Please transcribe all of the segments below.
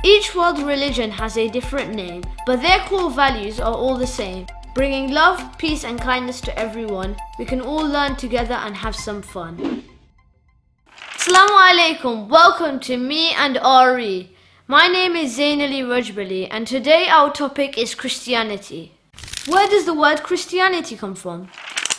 Each world religion has a different name, but their core values are all the same. Bringing love, peace and kindness to everyone, we can all learn together and have some fun. Assalamu alaikum, welcome to me and Ari. My name is Zainali Rajbali and today our topic is Christianity. Where does the word Christianity come from?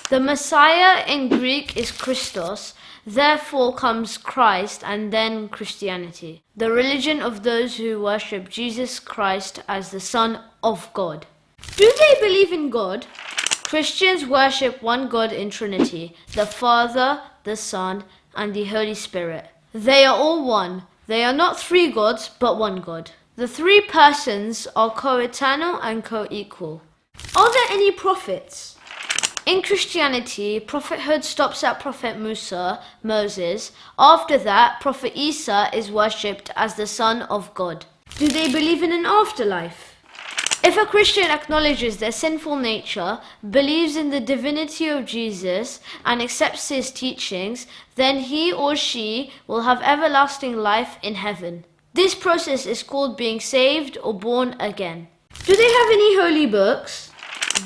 The Messiah in Greek is Christos, therefore comes Christ and then Christianity, the religion of those who worship Jesus Christ as the Son of God. Do they believe in God? Christians worship one God in Trinity, the Father, the Son, and the Holy Spirit. They are all one. They are not three gods, but one God. The three persons are co-eternal and co-equal. Are there any prophets? In Christianity, prophethood stops at Prophet Musa, Moses. After that, Prophet Isa is worshipped as the Son of God. Do they believe in an afterlife? If a Christian acknowledges their sinful nature, believes in the divinity of Jesus, and accepts his teachings, then he or she will have everlasting life in heaven. This process is called being saved or born again. Do they have any holy books?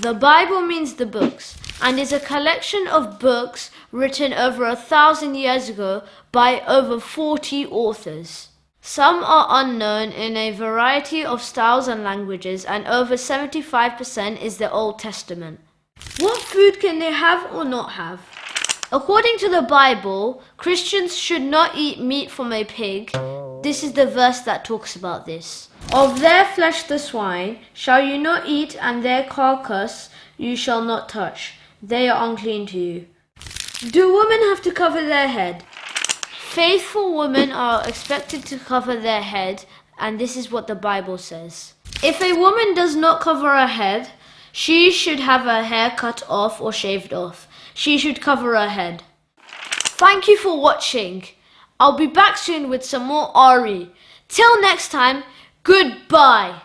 The Bible means the books, and is a collection of books written over 1,000 years ago by over 40 authors. Some are unknown in a variety of styles and languages, and over 75% is the Old Testament. What food can they have or not have? According to the Bible, Christians should not eat meat from a pig. This is the verse that talks about this. Of their flesh the swine shall you not eat, and their carcass you shall not touch. They are unclean to you. Do women have to cover their head? Faithful women are expected to cover their head, and this is what the Bible says. If a woman does not cover her head, she should have her hair cut off or shaved off. She should cover her head. Thank you for watching. I'll be back soon with some more Ari. Till next time, goodbye.